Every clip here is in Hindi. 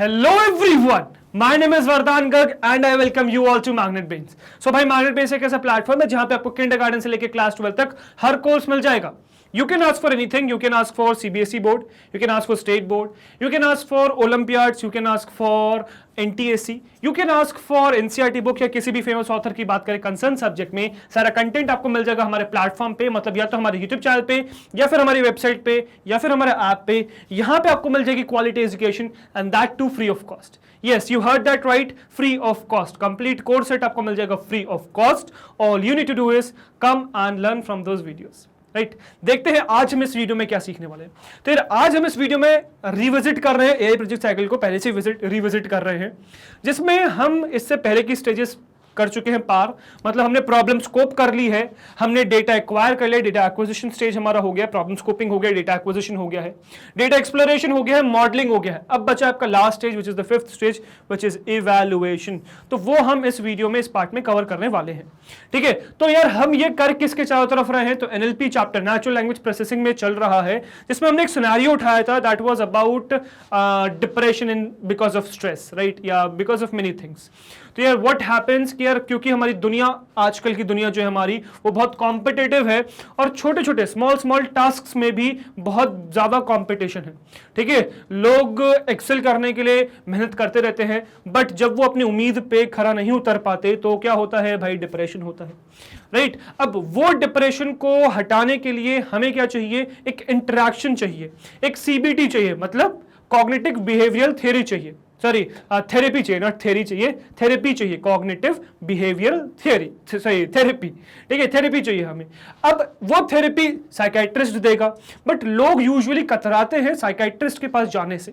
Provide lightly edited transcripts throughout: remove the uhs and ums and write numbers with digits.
Hello everyone, my name is Vardhan Garg and I welcome you all to Magnet Brains. So भाई Magnet Brains एक ऐसा प्लेटफॉर्म है जहां पे आपको किंडरगार्टन से लेकर क्लास 12 तक हर कोर्स मिल जाएगा. You can ask for anything. You can ask for CBSE board, you can ask for state board, you can ask for Olympiads, you can ask for NTSC, you can ask for NCERT book या किसी भी फेमस ऑथर की बात करें कंसर्न सब्जेक्ट में. सारा कंटेंट आपको मिल जाएगा हमारे प्लेटफॉर्म पे, मतलब या तो हमारे यूट्यूब चैनल पे या फिर हमारी वेबसाइट पे या फिर हमारे ऐप पे. यहाँ पे आपको मिल जाएगी quality education and that too free of cost. Yes, you heard that right, free of cost. Complete course set आपको मिल जाएगा free of cost. All you need to do is come and learn from those videos. Right देखते हैं आज हम इस वीडियो में क्या सीखने वाले हैं. तो यार आज हम इस वीडियो में रिविजिट कर रहे हैं एआई प्रोजेक्ट साइकिल को, पहले से रिविजिट कर रहे हैं, जिसमें हम इससे पहले की स्टेजेस कर चुके हैं पार. मतलब हमने प्रॉब्लम स्कोप कर ली है, हमने डेटा एक्वायर कर लिया, डेटा एक्विजिशन स्टेज हमारा हो गया, प्रॉब्लम स्कोपिंग हो गया, डेटा एक्विजिशन हो गया है, डेटा एक्सप्लोरेशन हो गया है, मॉडलिंग हो गया है. अब बचा आपका last stage which is the fifth stage which is evaluation. तो वो हम इस वीडियो में इस पार्ट में कवर करने वाले हैं. ठीक है, तो यार हम ये कर किसके चारों तरफ रहे हैं, तो NLP chapter natural language processing में चल रहा है, जिसमें हमने एक सिनेरियो उठाया था that was about depression in because of stress, right, या बिकॉज ऑफ मेनी थिंग्स. तो यार व्हाट हैपेंस कि यार क्योंकि हमारी दुनिया, आजकल की दुनिया जो है हमारी, वो बहुत कॉम्पिटिटिव है और छोटे छोटे स्मॉल टास्क्स में भी बहुत ज्यादा कंपटीशन है. ठीक है, लोग एक्सेल करने के लिए मेहनत करते रहते हैं, बट जब वो अपनी उम्मीद पे खरा नहीं उतर पाते तो क्या होता है भाई, डिप्रेशन होता है. राइट, अब वो डिप्रेशन को हटाने के लिए हमें क्या चाहिए, एक इंटरेक्शन चाहिए, एक सीबीटी चाहिए, मतलब कॉग्निटिव बिहेवियरल थ्योरी चाहिए, सॉरी थेरेपी चाहिए, नॉट थ्योरी चाहिए, थेरेपी चाहिए, कॉग्निटिव बिहेवियरल थ्योरी, सही थेरेपी. ठीक है, थेरेपी चाहिए हमें. अब वो थेरेपी साइकाइट्रिस्ट देगा, बट लोग यूजुअली कतराते हैं साइकाइट्रिस्ट के पास जाने से.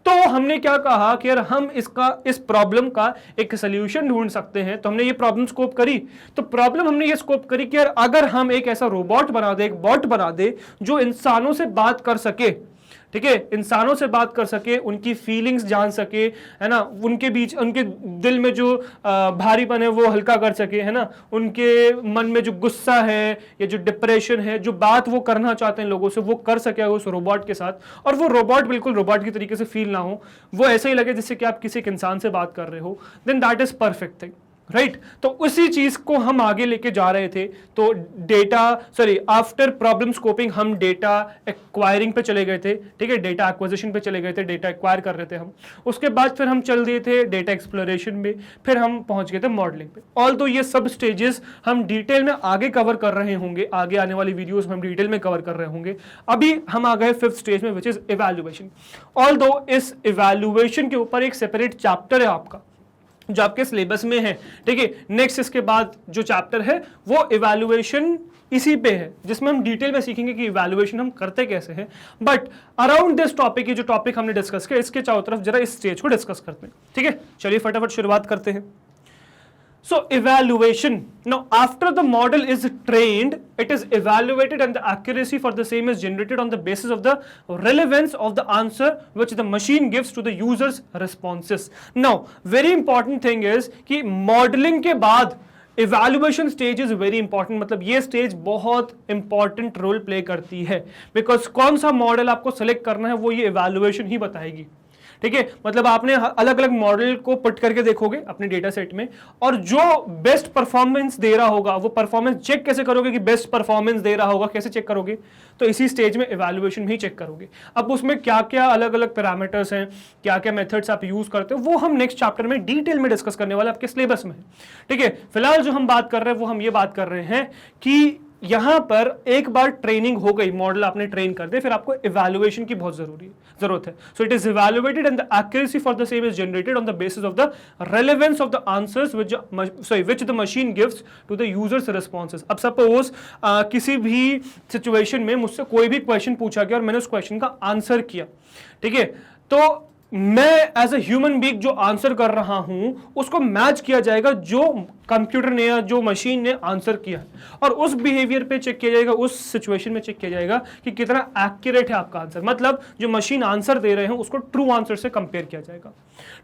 तो हमने क्या कहा कि यार हम इस प्रॉब्लम का एक सोल्यूशन ढूंढ सकते हैं. तो हमने ये प्रॉब्लम स्कोप करी. तो प्रॉब्लम हमने ये स्कोप करी कि यार अगर हम एक ऐसा रोबोट बना दे, एक बॉट बना दे जो इंसानों से बात कर सके, ठीक है, इंसानों से बात कर सके, उनकी फीलिंग्स जान सके, है ना, उनके बीच, उनके दिल में जो भारीपन है वो हल्का कर सके, है ना, उनके मन में जो गुस्सा है या जो डिप्रेशन है, जो बात वो करना चाहते हैं लोगों से, वो कर सके उस रोबोट के साथ. और वो रोबोट बिल्कुल रोबोट की तरीके से फील ना हो, वो ऐसे ही लगे जैसे कि आप किसी एक इंसान से बात कर रहे हो, then that is perfect thing. Right, तो उसी चीज को हम आगे लेके जा रहे थे. तो आफ्टर प्रॉब्लम स्कोपिंग हम डेटा एक्वायरिंग पे चले गए थे. ठीक है, डेटा एक्विजिशन पे चले गए थे, डेटा एक्वायर कर रहे थे हम. उसके बाद फिर हम चल दिए थे डेटा एक्सप्लोरेशन में, फिर हम पहुंच गए थे मॉडलिंग पे. ऑल्दो ये सब स्टेजेस हम डिटेल में आगे कवर कर रहे होंगे, आगे आने वाली वीडियोस में हम डिटेल में कवर कर रहे होंगे. अभी हम आ गए फिफ्थ स्टेज में विच इज इवैल्यूएशन. ऑल्दो इस इवैल्यूएशन के ऊपर एक सेपरेट चैप्टर है आपका जो आपके सिलेबस में है. ठीक है, नेक्स्ट इसके बाद जो चैप्टर है वो इवैल्यूएशन इसी पे है, जिसमें हम डिटेल में सीखेंगे कि इवैल्यूएशन हम करते कैसे हैं. बट अराउंड दिस टॉपिक, ये जो टॉपिक हमने डिस्कस किया, इसके चारों तरफ जरा इस स्टेज को डिस्कस करते हैं. ठीक है, चलिए फटाफट शुरुआत करते हैं. So evaluation. Now after the model is trained, it is evaluated and the accuracy for the same is generated on the basis of the relevance of the answer which the machine gives to the user's responses. Now very important thing is कि modeling के बाद evaluation stage is very important. मतलब ये स्टेज बहुत इंपॉर्टेंट रोल प्ले करती है, बिकॉज कौन सा मॉडल आपको सेलेक्ट करना है वो ये इवैल्यूएशन ही बताएगी. ठीक है, मतलब आपने अलग अलग मॉडल को पुट करके देखोगे अपने डेटा सेट में, और जो बेस्ट परफॉर्मेंस दे रहा होगा वो परफॉर्मेंस चेक कैसे करोगे कि बेस्ट परफॉर्मेंस दे रहा होगा, कैसे चेक करोगे, तो इसी स्टेज में इवैल्यूएशन में ही चेक करोगे. अब उसमें क्या क्या अलग अलग पैरामीटर्स हैं, क्या क्या मेथड्स आप यूज करते हो, वो हम नेक्स्ट चैप्टर में डिटेल में डिस्कस करने वाले आपके सिलेबस में. ठीक है, फिलहाल जो हम बात कर रहे हैं वो हम ये बात कर रहे हैं कि यहां पर एक बार ट्रेनिंग हो गई, मॉडल आपने ट्रेन कर दिया, फिर आपको इवैल्यूएशन की बहुत जरूरत है. So it is evaluated and the accuracy for the same is generated on the basis of the relevance of the answers which the machine gives to the users responses. अब सपोज किसी भी सिचुएशन में मुझसे कोई भी क्वेश्चन पूछा गया और मैंने उस क्वेश्चन का आंसर किया. ठीक है, तो मैं एज ए ह्यूमन बीइंग जो आंसर कर रहा हूं उसको मैच किया जाएगा जो कंप्यूटर ने या जो मशीन ने आंसर किया, और उस बिहेवियर पे चेक किया जाएगा, उस सिचुएशन में चेक किया जाएगा कि कितना एक्यूरेट है आपका आंसर. मतलब जो मशीन आंसर दे रहे हैं उसको ट्रू आंसर से कंपेयर किया जाएगा.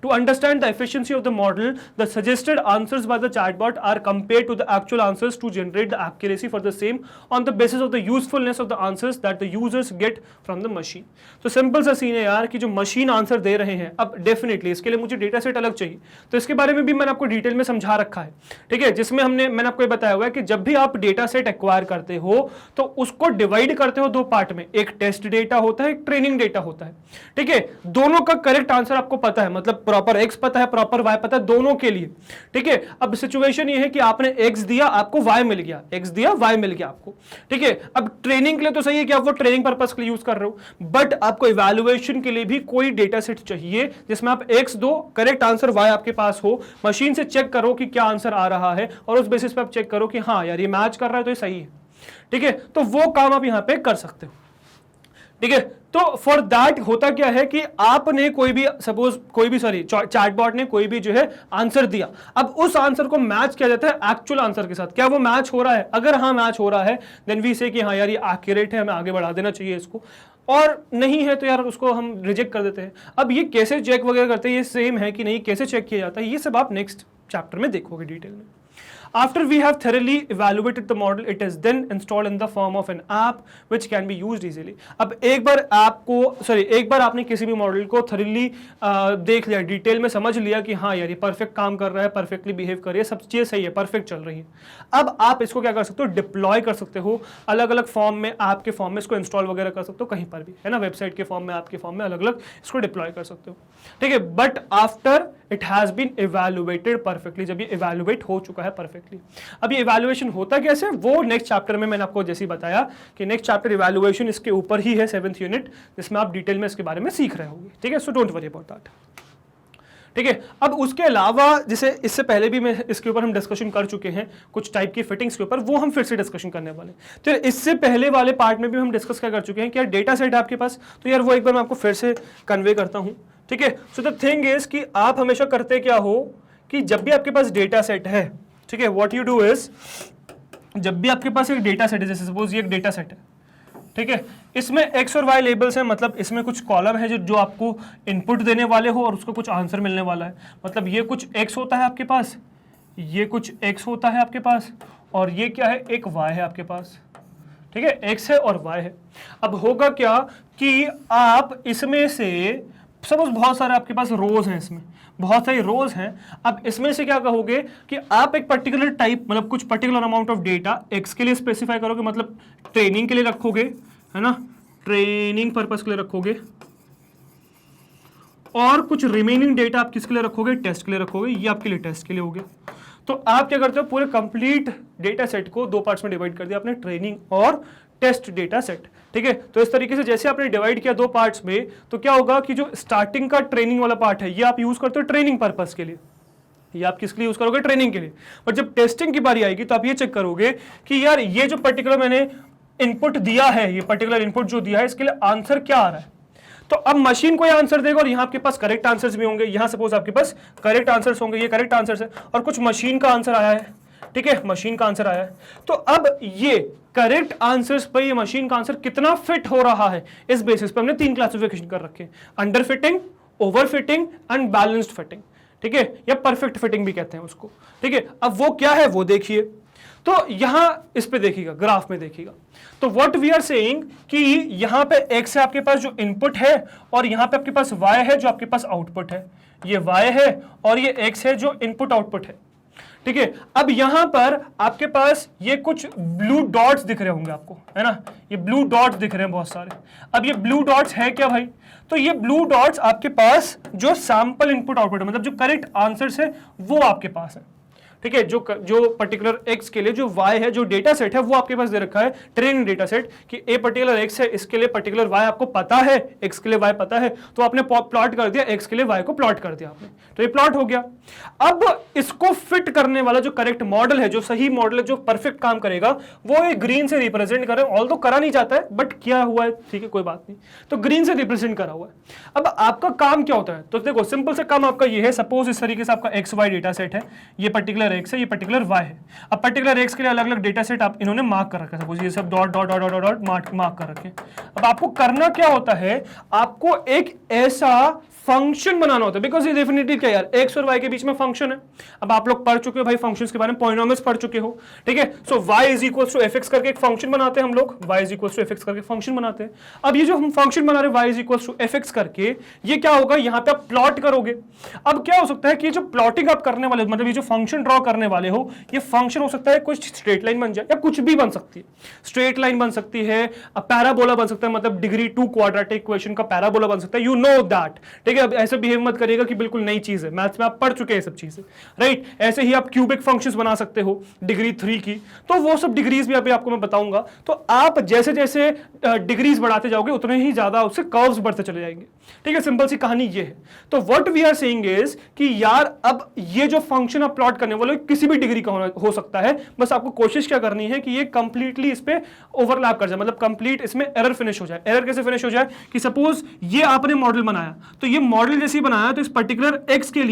To understand the efficiency of the model, the suggested answers by the chatbot are compared to the actual answers to generate the accuracy for the same on the basis of the usefulness of the answers that the users get from the machine. तो सिंपल सा सीन है यार कि जो मशीन आंसर दे ले रहे हैं, अब डेफिनेटली इसके लिए मुझे डेटा सेट अलग चाहिए, तो इसके बारे में भी मैंने आपको डिटेल में समझा रखा है, ठीक है, जिसमें मैंने आपको ये बताया हुआ है कि जब भी आप डेटा सेट एक्वायर करते हो तो उसको डिवाइड करते हो दो पार्ट में, एक टेस्ट डेटा होता है, एक ट्रेनिंग डेटा होता है, ठीक है। दोनों का करेक्ट आंसर आपको पता है, मतलब प्रॉपर एक्स पता है, प्रॉपर वाई पता है, दोनों के लिए, ठीक है। अब सिचुएशन ये है कि आपने एक्स दिया, आपको वाई मिल गया, एक्स दिया वाई मिल गया आपको, ठीक है। अब ट्रेनिंग के लिए तो सही है कि आप वो ट्रेनिंग पर्पस के लिए यूज कर रहे हो, बट आपको इवैल्यूएशन के लिए भी कोई डेटा सेट चाहिए जिसमें आप एक्स दो, करेक्ट आंसर वाई आपके पास हो, मशीन से चेक करो कि क्या आंसर आ रहा है और उस बेसिस पे आप चेक करो कि हाँ यार ये मैच कर रहा है तो ये सही है, ठीक है। तो वो काम आप यहां पे कर सकते हो, ठीक है। तो फॉर दैट होता क्या है कि आपने कोई भी सपोज चैटबॉट ने कोई भी जो है आंसर दिया, अब उस आंसर को मैच किया जाता है एक्चुअल आंसर के साथ, क्या वो मैच हो रहा है, अगर हाँ मैच हो रहा है देन वी से कि हाँ यार ये एक्यूरेट है, हमें आगे बढ़ा देना चाहिए इसको, और नहीं है तो यार उसको हम रिजेक्ट कर देते हैं। अब ये कैसे चेक वगैरह करते हैं, ये सेम है कि नहीं, कैसे चेक किया जाता है, ये सब आप नेक्स्ट चैप्टर में देखोगे डिटेल में। After we have thoroughly evaluated the model, it is then installed in the form of an app which can be used easily. अब एक बार आपने किसी भी मॉडल को thoroughly देख लिया, डिटेल में समझ लिया कि हाँ यार ये परफेक्ट काम कर रहा है, परफेक्टली बिहेव कर रही है, सब चीज़ सही है, परफेक्ट चल रही है, अब आप इसको क्या कर सकते हो, डिप्लॉय कर सकते हो, अलग अलग फॉर्म में, ऐप के फॉर्म में इसको इंस्टॉल वगैरह कर सकते हो, कहीं पर भी है ना, वेबसाइट के फॉर्म में, ऐप के फॉर्म में, अलग अलग इसको डिप्लॉय कर सकते हो, ठीक है। But after it has been evaluated perfectly, जब ये इवैल्यूएट हो चुका है परफेक्टली। अब ये इवैल्यूएशन होता कैसे, वो नेक्स्ट चैप्टर में मैंने आपको जैसे ही बताया कि नेक्स्ट चैप्टर इवैल्यूएशन इसके ऊपर ही है, 7th यूनिट, जिसमें आप डिटेल में इसके बारे में सीख रहे होंगे, ठीक है। So don't worry about that, ठीक है। अब उसके अलावा जैसे इससे पहले भी मैं इसके ऊपर हम डिस्कशन कर चुके हैं कुछ टाइप की फिटिंग्स के ऊपर, वो हम फिर से डिस्कशन करने वाले हैं। तो इससे पहले वाले पार्ट में भी हम डिस्कस क्या कर चुके हैं कि यार डेटा सेट है आपके पास, तो यार वो एक बार मैं आपको फिर से कन्वे करता हूं, ठीक है। सो द थिंग इज कि आप हमेशा करते क्या हो कि जब भी आपके पास डेटा सेट है, ठीक है, व्हाट यू डू इज, जब भी आपके पास एक डेटा सेट है, जैसे सपोज ये एक डेटा सेट है, ठीक है, इसमें एक्स और वाई लेबल्स हैं, मतलब इसमें कुछ कॉलम है जो आपको इनपुट देने वाले हो और उसको कुछ आंसर मिलने वाला है, मतलब ये कुछ एक्स होता है आपके पास, ये कुछ एक्स होता है आपके पास, और ये क्या है, एक वाई है आपके पास, ठीक है, एक्स है और वाई है। अब होगा क्या कि आप इसमें से सपोज बहुत सारे आपके पास रोज हैं, इसमें बहुत सारी रोज हैं, अब इसमें से क्या कहोगे कि आप एक पर्टिकुलर टाइप, मतलब कुछ particular amount of data x के लिए स्पेसिफाई करोगे, मतलब ट्रेनिंग के लिए रखोगे, है ना, ट्रेनिंग पर्पस के लिए रखोगे, और कुछ रिमेनिंग डेटा आप किसके लिए रखोगे, टेस्ट के लिए रखोगे, ये आपके लिए टेस्ट के लिए हो गया। तो आप क्या करते हो, पूरे कंप्लीट डेटा सेट को दो पार्ट्स में डिवाइड कर दिया आपने, ट्रेनिंग और टेस्ट डेटा सेट, ठीक है। तो इस तरीके से जैसे आपने डिवाइड किया दो पार्ट्स में, तो क्या होगा कि जो स्टार्टिंग का ट्रेनिंग वाला पार्ट है ये आप यूज करते हो ट्रेनिंग पर्पस के लिए, ये आप किसके लिए यूज करोगे, ट्रेनिंग के लिए। बट जब टेस्टिंग की बारी आएगी तो आप ये चेक करोगे कि यार ये जो पर्टिकुलर मैंने इनपुट दिया है, ये पर्टिकुलर इनपुट जो दिया है, इसके लिए आंसर क्या आ रहा है। तो अब मशीन को ये आंसर देगा और यहाँ आपके पास करेक्ट आंसर्स भी होंगे, यहाँ सपोज आपके पास करेक्ट आंसर्स होंगे, ये करेक्ट आंसर्स है, और कुछ मशीन का आंसर आया है, ठीक है, मशीन का आंसर आया है। तो अब ये करेक्ट आंसर्स पर ये मशीन का आंसर कितना फिट हो रहा है, इस बेसिस पे हमने 3 क्लासिफिकेशन कर रखे हैं, under fitting, over fitting and balanced fitting, ठीक है, या परफेक्ट फिटिंग भी कहते हैं उसको, ठीक है। अब वो क्या है वो देखिए, तो यहां इस पे देखिएगा, ग्राफ में देखिएगा, तो व्हाट वी आर सेइंग कि यहां पे x है आपके पास जो इनपुट है, और यहां पे आपके पास y है जो आपके पास आउटपुट है, ये y है और ये x है जो इनपुट आउटपुट है, ठीक है। अब यहां पर आपके पास ये कुछ ब्लू डॉट्स दिख रहे होंगे आपको, है ना, ये ब्लू डॉट्स दिख रहे हैं बहुत सारे। अब ये ब्लू डॉट्स है क्या भाई, तो ये ब्लू डॉट्स आपके पास जो सैंपल इनपुट आउटपुट है, मतलब जो करेक्ट आंसर्स है वो आपके पास है, ठीक है। जो पर्टिकुलर x के लिए जो y है, जो डेटा सेट है वो आपके पास दे रखा है, ट्रेनिंग डेटा सेट, कि a पर्टिकुलर x है, इसके लिए पर्टिकुलर y आपको पता है, x के लिए y पता है, तो आपने प्लॉट कर दिया, x के लिए y को प्लॉट कर दिया आपने, तो ये प्लॉट हो गया। अब इसको फिट करने वाला जो करेक्ट मॉडल है, जो सही मॉडल है, जो परफेक्ट काम करेगा, वो ये ग्रीन से रिप्रेजेंट कर रहे हैं, ऑल्दो करा नहीं जाता है बट किया हुआ है, ठीक है, कोई बात नहीं, तो ग्रीन से रिप्रेजेंट करा हुआ है। अब आपका काम क्या होता है, तो देखो सिंपल से काम आपका ये है, सपोज इस तरीके से आपका XY डेटा सेट है, ये पर्टिकुलर एक्स है, ये पर्टिकुलर वाई है। अब पर्टिकुलर एक्स के लिए अलग अलग डेटा सेट आप इन्होंने मार्क कर रखा है, सपोज ये सब dot dot dot dot dot mark कर रखे। अब आपको करना क्या होता है, आपको एक ऐसा फंक्शन बनाना होता है, बिकॉज ये डेफिनेटली क्या यार, एक्स और वाई के बीच में फंक्शन है। अब आप लोग पढ़ चुके हो भाई फंक्शंस के बारे में, पॉलिनोमियल्स पढ़ चुके हो, ठीक है। So y is equal to f x करके एक फंक्शन बनाते हैं हम लोग, y is equal to f x करके फंक्शन बनाते हैं। अब ये जो हम फंक्शन बना रहे हैं y is equal to f x करके, ये क्या होगा, यहाँ पे आप प्लॉट करोगे। अब क्या हो सकता है कि जो प्लॉटिंग आप करने वाले, मतलब ये जो फंक्शन ड्रॉ करने वाले हो, ये फंक्शन हो सकता है कुछ स्ट्रेट लाइन बन जाए या कुछ भी बन सकती है। स्ट्रेट लाइन बन सकती है, पैराबोला बन सकता है, मतलब डिग्री 2 क्वाड्रेटिक इक्वेशन का पैराबोला बन सकता है, यू नो दैट, ठीक है। अब ऐसे बिहेव करेगा कि बिल्कुल नई चीज है, मैथ्स में आप पढ़ चुके हैं सब चीजें, राइट। ऐसे ही आप क्यूबिक फंक्शंस बना सकते हो डिग्री 3 की, तो वो सब डिग्रीज भी अभी आपको मैं बताऊंगा। तो आप जैसे जैसे डिग्रीज बढ़ाते जाओगे उतने ही ज्यादा उससे कर्व्स बढ़ते चले जाएंगे, ठीक है। सिंपल सी कहानी ये है। तो what we are saying is कि यार अब ये जो फंक्शन आप प्लॉट करने वाले किसी भी डिग्री का हो सकता है, बस आपको कोशिश क्या करनी है कि ये कंप्लीटली इस पे ओवरलैप कर जाए, मतलब कंप्लीट इसमें एरर फिनिश हो जाए। एरर कैसे फिनिश हो जाए कि सपोज ये आपने मॉडल बनाया, तो ये मॉडल जैसे बनाया तो इस पर्टिकुलर x के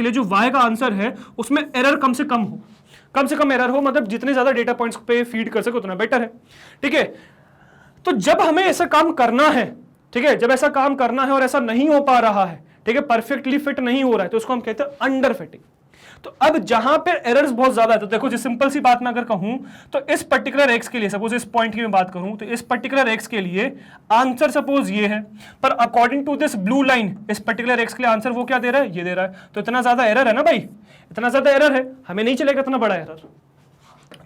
लिए जो y का आंसर है उसमें एरर कम से कम एरर हो, मतलब जितने ज्यादा डेटा पॉइंट्स पे फीड कर सके उतना बेटर है, ठीक है। तो जब हमें ऐसा काम करना है, ठीक है, जब ऐसा काम करना है और ऐसा नहीं हो पा रहा है, ठीक है, परफेक्टली फिट नहीं हो रहा है, तो उसको हम कहते हैं अंडर फिटिंग। तो अब जहां पे एरर्स बहुत ज्यादा है, तो देखो जिस सिंपल सी बात मैं अगर कहूं तो इस पर्टिकुलर एक्स के लिए, सपोज इस पॉइंट की मैं बात करूं, तो इस पर्टिकुलर एक्स के लिए आंसर सपोज ये है, पर according to this blue line इस पर्टिकुलर एक्स के लिए आंसर वो क्या दे रहा है, ये दे रहा है। तो इतना ज्यादा एरर है ना भाई, इतना ज्यादा एरर है, हमें नहीं चलेगा इतना बड़ा एरर,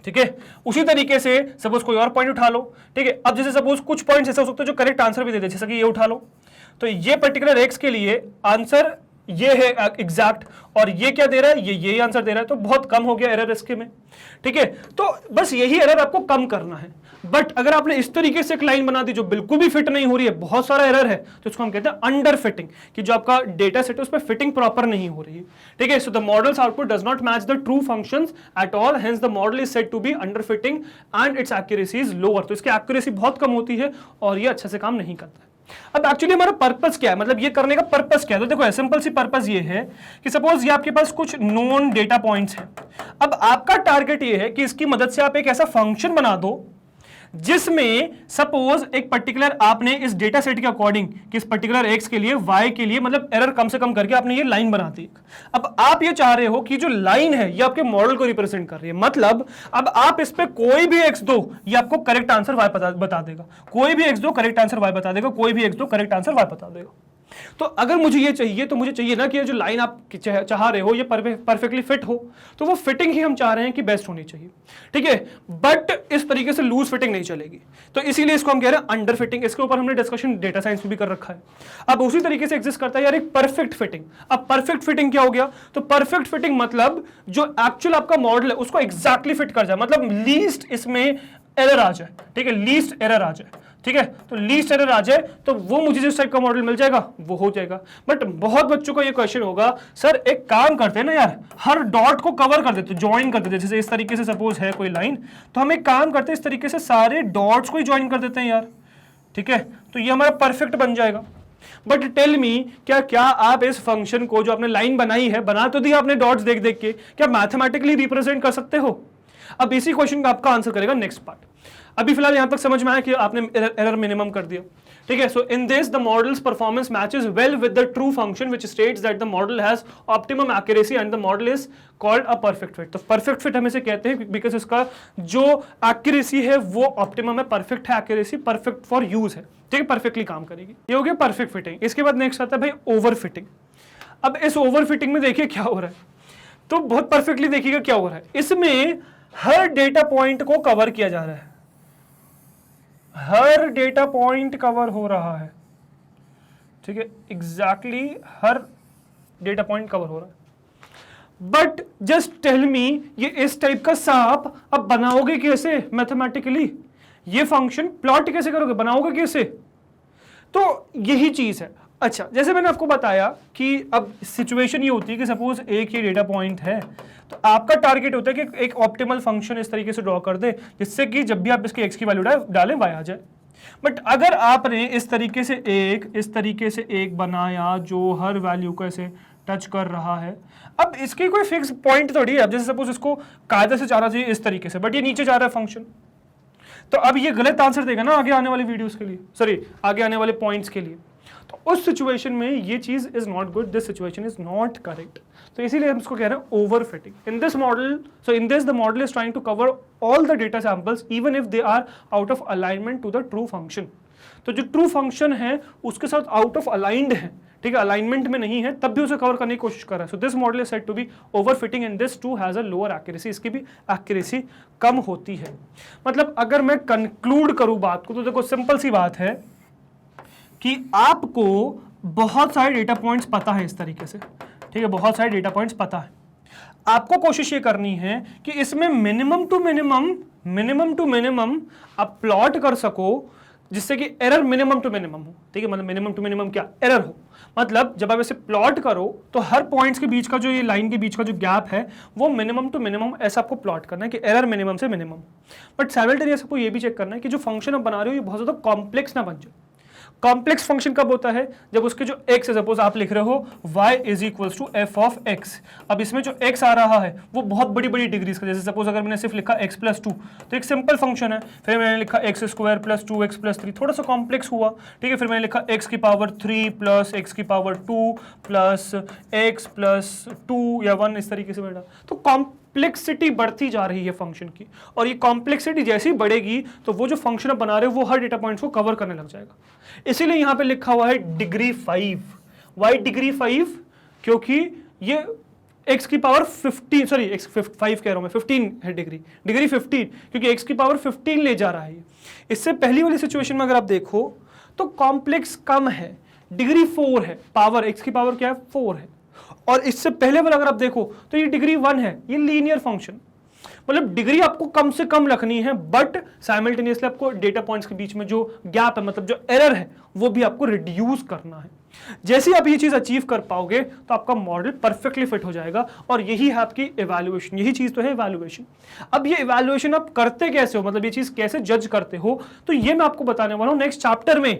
ठीक है। उसी तरीके से सपोज कोई और पॉइंट उठा लो, ठीक है। अब जैसे सपोज कुछ पॉइंट्स ऐसे हो सकते हैं जो करेक्ट आंसर भी दे दे, जैसे कि ये उठा लो, तो ये पर्टिकुलर एक्स के लिए आंसर ये है एग्जैक्ट, और ये क्या दे रहा है, ये आंसर दे रहा है, तो बहुत कम हो गया एरर इसके में, ठीक है। तो बस यही एरर आपको कम करना है। बट अगर आपने इस तरीके से एक लाइन बना दी जो बिल्कुल भी फिट नहीं हो रही है, बहुत सारा एरर है, तो इसको हम कहते हैं अंडर फिटिंग, कि जो आपका डेटा सेट है उस पर फिटिंग प्रॉपर नहीं हो रही है, ठीक है। So the model's output does not match the true functions at all, hence the model is said to be under fitting and its accuracy is lower. तो इसकी एक्यूरेसी बहुत कम होती है और ये अच्छे से काम नहीं करता है। अब एक्चुअली हमारा पर्पस क्या है, मतलब ये करने का पर्पस क्या है, तो देखो सिंपल सी पर्पस ये है कि सपोज ये आपके पास कुछ नोन डेटा पॉइंट्स हैं। अब आपका टारगेट ये है कि इसकी मदद से आप एक ऐसा फंक्शन बना दो जिसमें सपोज एक पर्टिकुलर आपने इस डेटा सेट के अकॉर्डिंग कि इस पर्टिकुलर एक्स के लिए वाई के लिए मतलब एरर कम से कम करके आपने ये लाइन बना दी। अब आप ये चाह रहे हो कि जो लाइन है ये आपके मॉडल को रिप्रेजेंट कर रही है, मतलब अब आप इस पे कोई भी एक्स दो ये आपको करेक्ट आंसर वाई बता देगा, कोई भी एक्स दो करेक्ट आंसर वाई बता देगा, कोई भी एक्स दो करेक्ट आंसर वाई बता देगा। तो अगर मुझे ये चाहिए तो मुझे चाहिए ना कि ये जो लाइन आप चाह रहे हो ये परफेक्टली फिट हो, तो वो फिटिंग ही हम चाह रहे हैं कि बेस्ट होनी चाहिए, ठीक है। बट इस तरीके से लूज फिटिंग नहीं चलेगी, तो इसीलिए इसको हम कह रहे हैं अंडर फिटिंग। इसके ऊपर हमने डिस्कशन डेटा साइंस में भी कर रखा है। अब उसी तरीके से एग्जिस्ट करता है यार एक परफेक्ट फिटिंग। अब परफेक्ट फिटिंग क्या हो गया, तो परफेक्ट फिटिंग मतलब जो एक्चुअल आपका मॉडल है उसको एग्जैक्टली फिट कर जाए, मतलब लीस्ट इसमें एरर आ जाए, ठीक है, लीस्ट एरर आ जाए, ठीक है। तो लीस्ट एरर आ जाए तो वो मुझे जिस टाइप का मॉडल मिल जाएगा वो हो जाएगा। बट बहुत बच्चों को ये क्वेश्चन होगा, सर एक काम करते हैं ना यार, हर डॉट को कवर कर देते, ज्वाइन कर देते, जैसे इस तरीके से सपोज है कोई लाइन, तो हम एक काम करते हैं इस तरीके से सारे डॉट्स को ही ज्वाइन कर देते हैं यार, ठीक है। तो ये हमारा परफेक्ट बन जाएगा। बट टेल मी, क्या आप इस फंक्शन को जो आपने लाइन बनाई है, बना तो दिया आपने डॉट्स देख देख के, क्या मैथमेटिकली रिप्रेजेंट कर सकते हो? अब इसी क्वेश्चन का आपका आंसर करेगा नेक्स्ट पार्ट। अभी फिलहाल यहां तक समझ में आया कि आपने एरर मिनिमम कर दिया, ठीक है। So in this the models performance matches well with the true function which states that the model has optimum accuracy and the model is called a perfect fit. तो परफेक्ट फिट हम इसे कहते हैं बिकॉज इसका जो एक्यूरेसी है वो ऑप्टिमम है, परफेक्ट है एक्यूरेसी, परफेक्ट फॉर यूज है, ठीक है, परफेक्टली काम करेगी। ये हो गया परफेक्ट फिटिंग। इसके बाद नेक्स्ट आता है भाई ओवर फिटिंग। अब इस ओवर फिटिंग में देखिए क्या हो रहा है, तो बहुत परफेक्टली देखिएगा क्या हो रहा है। इसमें हर डेटा पॉइंट को कवर किया जा रहा है, हर डेटा पॉइंट कवर हो रहा है, ठीक है, एग्जैक्टली हर डेटा पॉइंट कवर हो रहा है। बट जस्ट टेल मी, ये इस टाइप का सांप अब बनाओगे कैसे मैथमेटिकली? ये फंक्शन प्लॉट कैसे करोगे, बनाओगे कैसे? तो यही चीज है। अच्छा, जैसे मैंने आपको बताया कि अब सिचुएशन ये होती है कि सपोज एक ही डेटा पॉइंट है, तो आपका टारगेट होता है कि एक ऑप्टिमल फंक्शन इस तरीके से ड्रॉ कर दे जिससे कि जब भी आप इसके x की वैल्यू डालें y आ जाए। बट अगर आपने इस तरीके से एक बनाया जो हर वैल्यू को ऐसे टच कर रहा है, अब इसकी कोई फिक्स पॉइंट थोड़ी है। अब जैसे सपोज इसको कायदे से जाना चाहिए इस तरीके से, बट ये नीचे जा रहा है फंक्शन, तो अब ये गलत आंसर देगा ना आगे आने वाली वीडियोस के लिए, सॉरी आगे आने वाले पॉइंट्स के लिए। तो उस सिचुएशन में ये चीज is not good, this situation is not correct. तो इसीलिए हम इसको कह रहे हैं over fitting in this model. So in this the model is trying to cover all the data samples even if they are out of alignment to the true function. तो जो ट्रू फंक्शन है उसके साथ आउट ऑफ अलाइंड है, ठीक है, अलाइनमेंट में नहीं है, तब भी उसे कवर करने की कोशिश कर रहा है। So this model is said to be over fitting and this too has a lower accuracy, इसकी भी एक्यूरेसी कम होती है। मतलब अगर मैं कंक्लूड करूं बात को, तो देखो सिंपल सी बात है कि आपको बहुत सारे डेटा पॉइंट्स पता है इस तरीके से, ठीक है, बहुत सारे डेटा पॉइंट्स पता है। आपको कोशिश ये करनी है कि इसमें मिनिमम टू मिनिमम आप प्लॉट कर सको जिससे कि एरर मिनिमम टू मिनिमम हो, ठीक है, मतलब मिनिमम टू मिनिमम क्या, एरर हो। मतलब जब आप इसे प्लॉट करो तो हर पॉइंट्स के बीच का जो ये लाइन के बीच का जो गैप है वो मिनिमम टू मिनिमम ऐसा आपको प्लॉट करना है कि एरर मिनिमम से मिनिमम। बट साइमल्टेनियस आपको ये भी चेक करना है कि जो फंक्शन आप बना रहे हो ये बहुत ज्यादा कॉम्प्लेक्स ना बन जाए। कॉम्प्लेक्स फंक्शन कब होता है, जब उसके जो x है, सपोज आप लिख रहे हो y is equals to f of x, अब इसमें जो x आ रहा है वो बहुत बड़ी बड़ी डिग्रीज का, जैसे सपोज अगर मैंने सिर्फ लिखा x प्लस 2 तो एक सिंपल फंक्शन है, फिर मैंने लिखा x square plus 2x plus 3, थोड़ा सा कॉम्प्लेक्स हुआ, ठीक है, फिर मैंने लिखा x की पावर 3 प्लस x की पावर 2 प्लस x प्लस 2 या 1, इस तरीके से बैठा। तो कॉम्प्लेक्सिटी बढ़ती जा रही है फंक्शन की, और ये कॉम्प्लेक्सिटी जैसी बढ़ेगी तो वो जो फंक्शन आप बना रहे हो वो हर डेटा पॉइंट्स को कवर करने लग जाएगा। इसीलिए यहां पे लिखा हुआ है डिग्री 5। Y degree 5? क्योंकि ये x की पावर 15, सॉरी x 5 कह रहा हूं मैं, 15 है डिग्री 15, क्योंकि x की पावर 15 ले जा रहा है। इससे पहली वाली सिचुएशन में अगर आप देखो तो कॉम्प्लेक्स कम है, डिग्री 4 है, पावर x की पावर क्या है, 4 है। और इससे पहले वाला अगर आप देखो तो ये डिग्री 1 है, ये लीनियर फंक्शन। मतलब डिग्री आपको कम से कम रखनी है, बट साइमल्टेनियसली आपको डेटा पॉइंट्स के बीच में जो गैप है, मतलब जो एरर है, वो भी आपको रिड्यूस करना है। जैसे ही आप ये चीज अचीव कर पाओगे तो आपका मॉडल परफेक्टली फिट हो जाएगा, और यही है आपकी इवैल्यूएशन, यही चीज तो है इवैल्यूएशन। अब ये इवैल्यूएशन आप करते कैसे हो, मतलब ये चीज कैसे जज करते हो, तो ये मैं आपको बताने वाला हूं नेक्स्ट चैप्टर में।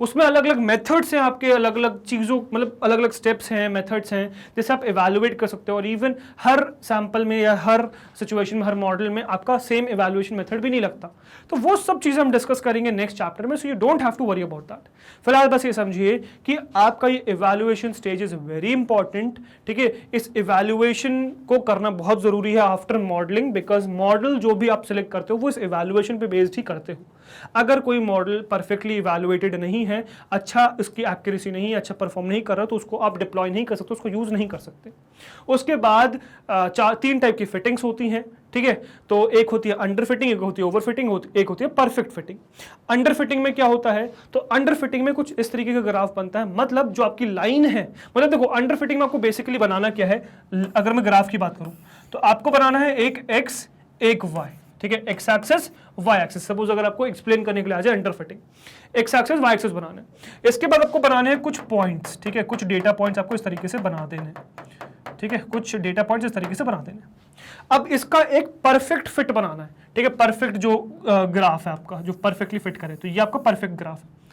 उसमें अलग अलग मेथड्स हैं आपके, अलग अलग चीजों, मतलब अलग अलग स्टेप्स हैं, मेथड्स हैं, जैसे आप इवैल्यूएट कर सकते हो। और इवन हर सैंपल में या हर सिचुएशन में, हर मॉडल में आपका सेम इवैल्यूएशन मेथड भी नहीं लगता। तो वो सब चीजें हम डिस्कस करेंगे नेक्स्ट चैप्टर में, so you don't have to worry about that. फिलहाल बस ये समझिए कि आपका ये evaluation stage is very important, ठीक है। इस इवैल्यूएशन को करना बहुत जरूरी है आफ्टर मॉडलिंग, बिकॉज मॉडल जो भी आप सिलेक्ट करते हो वो इस इवैल्यूएशन पे बेस्ड ही करते हो। अगर कोई मॉडल परफेक्टली इवैल्यूएटेड नहीं है, अच्छा इसकी एक्यूरेसी नहीं है, अच्छा परफॉर्म नहीं कर रहा, तो उसको आप डिप्लॉय नहीं कर सकते, उसको यूज नहीं कर सकते। उसके बाद 3 टाइप की फिटिंग्स होती हैं, ठीक है। तो एक होती है अंडर फिटिंग, एक होती है ओवर फिटिंग, एक होती है परफेक्ट फिटिंग। अंडर फिटिंग में क्या होता है, तो अंडर फिटिंग में कुछ इस तरीके का ग्राफ बनता है, मतलब जो आपकी लाइन है, मतलब देखो अंडर फिटिंग में आपको बेसिकली बनाना क्या है, अगर मैं ग्राफ की बात करूं तो आपको बनाना है एक x एक y, ठीक है, x axis y axis. Suppose अगर आपको एक्सप्लेन करने के लिए आ जाए under fitting, x axis y axis बनाना है। इसके बाद आपको बनाने हैं कुछ पॉइंट्स, ठीक है, कुछ डेटा पॉइंट्स आपको इस तरीके से बना देने, ठीक है, कुछ डेटा पॉइंट्स इस तरीके से बना देने। अब इसका एक परफेक्ट फिट बनाना है, ठीक है, परफेक्ट जो ग्राफ है आपका, जो परफेक्टली फिट करे, तो ये आपका परफेक्ट ग्राफ है।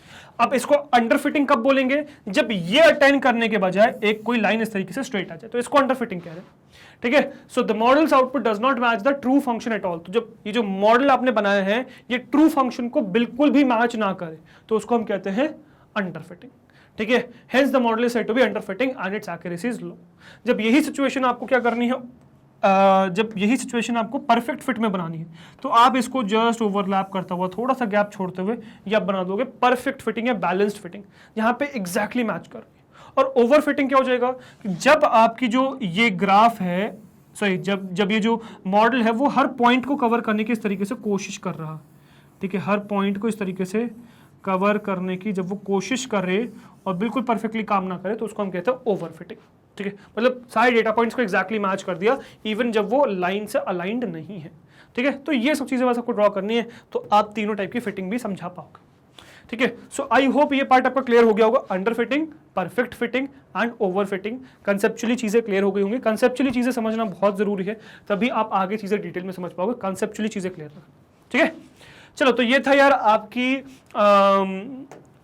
अब इसको अंडर फिटिंग कब बोलेंगे, जब ये अटेन करने के बजाय एक कोई लाइन इस तरीके से स्ट्रेट आ जाए, तो इसको अंडर फिटिंग कह रहे हैं, ठीक है। So the model's output does not match the true function at all. तो जब ये जो मॉडल आपने बनाया है ये ट्रू फंक्शन को बिल्कुल भी मैच ना करे, तो उसको हम कहते हैं अंडर फिटिंग, ठीक है। Hence the model is said to be under fitting and its accuracy is low. जब यही सिचुएशन आपको क्या करनी है, जब यही सिचुएशन आपको परफेक्ट फिट में बनानी है, तो आप इसको जस्ट ओवरलैप करता हुआ, थोड़ा सा गैप छोड़ते हुए ये आप बना दोगे परफेक्ट फिटिंग या बैलेंस्ड फिटिंग, जहां पे एग्जैक्टली मैच कर रही है। और ओवर फिटिंग क्या हो जाएगा, जब आपकी जो ये ग्राफ है, सॉरी, जब ये जो मॉडल है वो हर पॉइंट को कवर करने की इस तरीके से कोशिश कर रहा, ठीक है, हर पॉइंट को इस तरीके से कवर करने की जब वो कोशिश करे और बिल्कुल परफेक्टली काम ना करे, तो उसको हम कहते हैं ओवर फिटिंग, ठीक है। मतलब सारे डेटा पॉइंट्स को एग्जैक्टली मैच कर दिया, इवन जब वो लाइन से अलाइंड नहीं है, ठीक है। तो ये सब चीजें बस आपको ड्रॉ करनी है, तो आप तीनों टाइप की फिटिंग भी समझा पाओगे, ठीक है। सो आई होप ये पार्ट आपका क्लियर हो गया होगा, under fitting, perfect fitting and over fitting. Conceptually चीजें क्लियर हो गई होंगी। कंसेप्चुअली चीजें समझना बहुत जरूरी है, तभी आप आगे चीजें डिटेल में समझ पाओगे। कंसेप्चुअली चीजें क्लियर रखें, ठीक है। चलो, तो ये था यार आपकी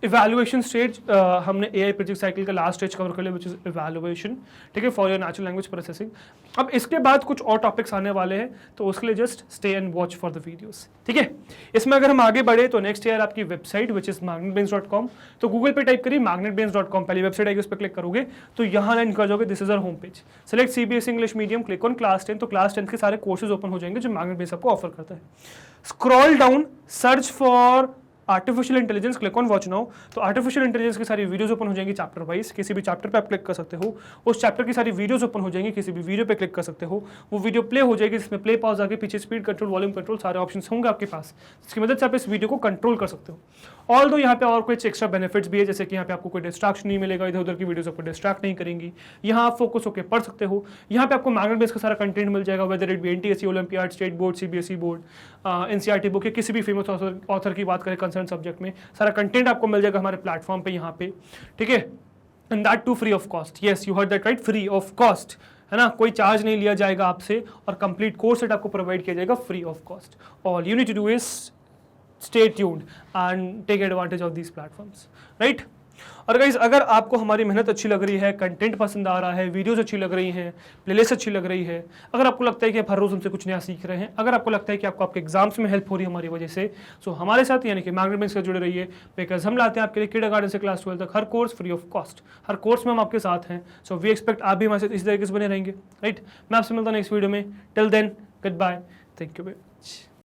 इवैल्यूएशन स्टेज। हमने एआई प्रोजेक्ट साइकिल का लास्ट स्टेज कवर कर लिया, विच इज इवैल्यूएशन, ठीक है, for your natural language processing. अब इसके बाद कुछ और टॉपिक्स आने वाले हैं, तो उसके लिए just stay and watch for the videos, ठीक है। इसमें अगर हम आगे बढ़े तो नेक्स्ट ईयर आपकी वेबसाइट विच इज magnetbrains.com, तो गूगल पे टाइप करिए magnetbrains.com, पहली वेबसाइट आएगी, उस पर क्लिक करोगे तो यहाँ लाइन कर जाओगे, this is our home page. Select CBSE English medium, click on class 10, तो क्लास 10 के सारे कोर्सेज ओपन हो जाएंगे जो मैग्नेटब्रेन्स आपको ऑफर करता है। Scroll down, search for artificial intelligence, click on watch now, तो आर्टिफिशियल इंटेलिजेंस की सारी वीडियोस ओपन हो जाएंगी चैप्टर वाइज, किसी भी चैप्टर पे आप क्लिक कर सकते हो, उस चैप्टर की सारी वीडियोस ओपन हो जाएंगी, किसी भी वीडियो पे क्लिक कर सकते हो, वो वीडियो प्ले हो जाएगी, जिसमें प्ले पॉज आगे पीछे स्पीड कंट्रोल, वॉल्यूम कंट्रोल, सारे ऑप्शंस होंगे आपके पास, जिसकी मदद से आप इस वीडियो को कंट्रोल कर सकते हो। ऑल दो यहाँ पे और कुछ एक्स्ट्रा बेनिफिट्स भी है, जैसे कि यहाँ पे आपको कोई डिस्ट्रैक्शन नहीं मिलेगा, इधर उधर की वीडियोस आपको डिस्ट्रैक्ट नहीं करेंगी, यहाँ आप फोकस होकर पढ़ सकते हो। यहाँ पे आपको मैग्नेटब्रेन्स का सारा कंटेंट मिल जाएगा, whether it be NTSC, olympiad, state board, CBSE board, NCERT book या किसी भी फेमस ऑथर की बात करें कंसर्न सब्जेक्ट में, सारा कंटेंट आपको मिल जाएगा हमारे प्लेटफॉर्म पे यहाँ पे, ठीक है, and that too free of cost. Yes, you heard that right, free of cost, है ना, कोई चार्ज नहीं लिया जाएगा आपसे, और कंप्लीट कोर्स सेट आपको प्रोवाइड किया जाएगा free of cost. All you need to do is stay tuned and take advantage of these platforms, right? और गाइस, अगर आपको हमारी मेहनत अच्छी लग रही है, कंटेंट पसंद आ रहा है, वीडियोस अच्छी लग रही हैं, प्लेलिस्ट अच्छी लग रही है, अगर आपको लगता है कि आप हर रोज हमसे कुछ नया सीख रहे हैं, अगर आपको लगता है कि आपको आपके एग्जाम्स में हेल्प हो रही है हमारी वजह से, सो हमारे साथ यानी कि मैग्नेटब्रेन्स से जुड़े रहिए, बिकॉज हम लाते हैं आपके लिए किंडरगार्टन से क्लास 12 तक हर कोर्स फ्री ऑफ कॉस्ट, हर कोर्स में हम आपके साथ हैं। सो वी एक्सपेक्ट आप भी हमारे साथ इसी तरीके से बने रहेंगे, राइट? मैं आपसे मिलता हूं नेक्स्ट वीडियो में, till then goodbye, thank you very much.